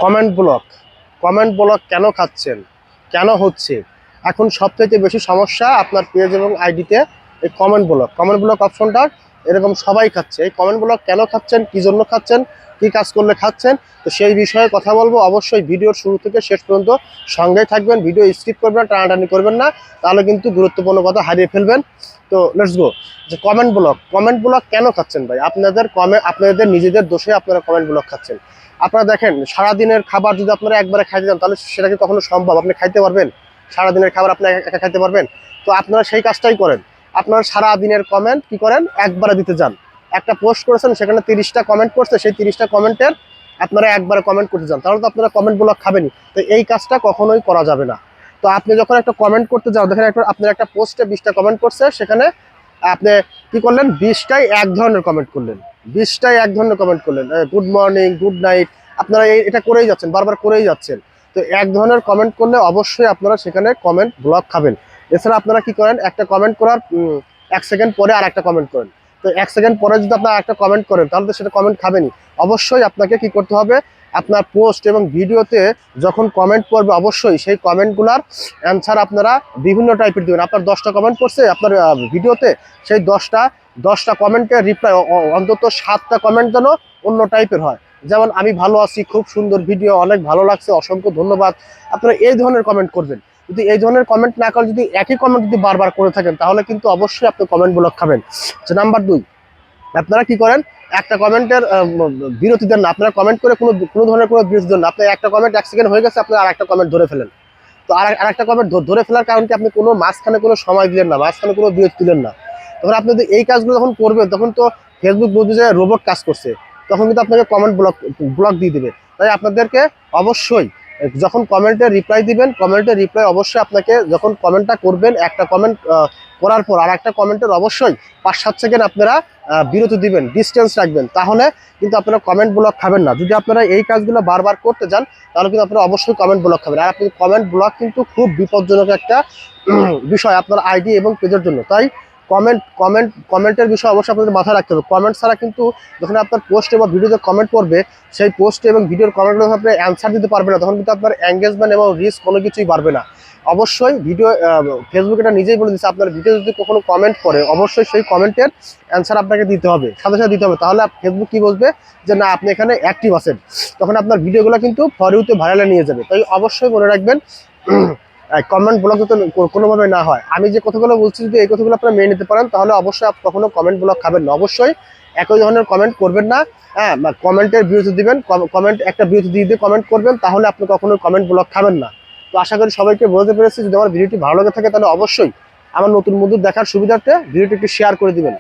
Comment block কেন খাচ্ছেন, কেন হচ্ছে? এখন সবথেকে বেশি সমস্যা আপনার পেজ এবং আইডিতে এই কমেন্ট ব্লক অপশনটা এরকম সবাই খাচ্ছে। এই কমেন্ট ব্লক কেন খাচ্ছেন, কি জন্য খাচ্ছেন, কি কাজ করলে খাচ্ছেন, তো সেই বিষয়ে কথা বলবো। অবশ্যই ভিডিওর শুরু থেকে শেষ পর্যন্ত সঙ্গেই থাকবেন, ভিডিও স্কিপ করবেন, টানাটানি করবেন না, তাহলে কিন্তু গুরুত্বপূর্ণ কথা হারিয়ে ফেলবেন। তো লেটস গো। যে কমেন্ট ব্লক কেন খাচ্ছেন ভাই? আপনাদের নিজেদের দোষে আপনারা কমেন্ট ব্লক খাচ্ছেন। আপনারা দেখেন, সারাদিনের খাবার যদি আপনারা একবারে খাইতে যান, তাহলে সেটা কি কখনো সম্ভব? আপনি খাইতে পারবেন? সারাদিনের খাবার আপনি একা খাইতে পারবেন? তো আপনারা সেই কাজটাই করেন। আপনারা সারাদিনের কমেন্ট কি করেন, একবারে দিতে যান। একটা পোস্ট করেছেন, সেখানে 30টা কমেন্ট করছে, সেই 30টা কমেন্টের আপনারা একবারে কমেন্ট করতে যান, তাহলে তো আপনারা কমেন্ট ব্লক খাবেনই। তো এই কাজটা কখনোই করা যাবে না। তো আপনি যখন একটা কমেন্ট করতে যাও, দেখেন আপনার একটা পোস্টে 20টা কমেন্ট করছে, সেখানে আপনি কি করলেন, 20টাই এক ধরনের কমেন্ট করলেন। 20টাই এক ধরনের কমেন্ট করলেন, গুড মর্নিং, গুড নাইট, আপনারা এটা করেই যাচ্ছেন, বারবার করেই যাচ্ছেন। তো এক ধরনের কমেন্ট করলে অবশ্যই আপনারা সেখানে কমেন্ট ব্লক খাবেন। এছাড়া আপনারা কি করেন, একটা কমেন্ট করার 1 সেকেন্ড পরে আর একটা কমেন্ট করেন। তো 1 সেকেন্ড পরে যদি আপনার একটা কমেন্ট করেন, তাহলে তো সেটা কমেন্ট খাবেনই। অবশ্যই আপনাকে কি করতে হবে, আপনার পোস্ট এবং ভিডিওতে যখন কমেন্ট করবে, অবশ্যই সেই কমেন্টগুলোর অ্যান্সার আপনারা বিভিন্ন টাইপের দেবেন। আপনার 10টা কমেন্ট করছে আপনার ভিডিওতে, সেই 10টা কমেন্টের রিপ্লাই অন্তত 7টা কমেন্ট যেন অন্য টাইপের হয়। যেমন, আমি ভালো আছি, খুব সুন্দর ভিডিও, অনেক ভালো লাগছে, অসংখ্য ধন্যবাদ। আপনারা এই ধরনের কমেন্ট করবেন। যদি এই ধরনের কমেন্ট না করে, যদি একই কমেন্ট যদি বারবার করে থাকেন, তাহলে কিন্তু অবশ্যই আপনি কমেন্ট ব্লক খাবেন। নাম্বার 2, আপনারা কি করেন, একটা কমেন্টের বিরতি দেন না। আপনারা কমেন্ট করে কোনো ধরনের কোনো বিরতি দেন না। আপনার একটা কমেন্ট 1 সেকেন্ড হয়ে গেছে, আপনার আর একটা কমেন্ট ধরে ফেলেন। তো আরেকটা কমেন্ট ধরে ফেলার কারণ কি, আপনি কোনো মাঝখানে কোনো সময় দিলেন না, মাঝখানে কোনো বিরতি দিলেন না। তখন আপনি যদি এই কাজগুলো যখন করবেন, তখন তো ফেসবুক বুঝবে যে রোবট কাজ করছে, তখন কিন্তু আপনাকে কমেন্ট ব্লক দিয়ে দেবে। তাই আপনাদেরকে অবশ্যই যখন কমেন্টের রিপ্লাই দিবেন, কমেন্টের রিপ্লাই অবশ্যই আপনাকে, যখন কমেন্টটা করবেন, একটা কমেন্ট করার পর আর একটা কমেন্টের অবশ্যই 5-7 সেকেন্ড আপনারা বিরতি দিবেন, ডিস্টেন্স রাখবেন, তাহলে কিন্তু আপনারা কমেন্ট ব্লক খাবেন না। যদি আপনারা এই কাজগুলো বারবার করতে যান, তাহলে কিন্তু আপনারা অবশ্যই কমেন্ট ব্লক খাবেন। আর আপনি কমেন্ট ব্লক কিন্তু খুব বিপজ্জনক একটা বিষয় আপনার আইডি এবং পেজের জন্য। তাই কমেন্টের বিষয় অবশ্যই আপনাদের মাথায় রাখতে হবে। কমেন্ট ছাড়া কিন্তু যখন আপনার পোস্টে বা ভিডিওতে কমেন্ট করবে, সেই পোস্টে এবং ভিডিওর কমেন্টগুলো যখন আপনি অ্যান্সার দিতে পারবেন না, তখন কিন্তু আপনার এঙ্গেজমেন্ট এবং রিচ কোনো কিছুই বাড়বে না। অবশ্যই ফেসবুক এটা নিজেই বলে দিচ্ছে, আপনার ভিডিও যদি কখনো কমেন্ট করে, অবশ্যই সেই কমেন্টের অ্যান্সার আপনাকে দিতে হবে, সাথে সাথে দিতে হবে। তাহলে ফেসবুক কি বুঝবে যে না, আপনি এখানে অ্যাক্টিভ আছেন, তখন আপনার ভিডিওগুলো কিন্তু ফর ইউতে ভাইরালে নিয়ে যাবে। তাই অবশ্যই মনে রাখবেন, কমেন্ট ব্লক যাতে কোনোভাবে না হয়। আমি যে কথাগুলো বলছি, যদি এই কথাগুলো আপনারা মেনে নিতে পারেন, তাহলে অবশ্যই কখনো কমেন্ট ব্লক খাবেন না। অবশ্যই একই ধরনের কমেন্ট করবেন না। হ্যাঁ, কমেন্টের বিরতি দিবেন, কমেন্ট একটা বিরতি দিয়ে কমেন্ট করবেন, তাহলে আপনি কখনো কমেন্ট ব্লক খাবেন না। তো আশা করি সবাইকে বলতে পেরেছি। যদি আমার ভিডিওটি ভালো লাগে থাকে, তাহলে অবশ্যই আমার নতুন বন্ধু দেখার সুবিধার্থে ভিডিওটি একটু শেয়ার করে দিবেন।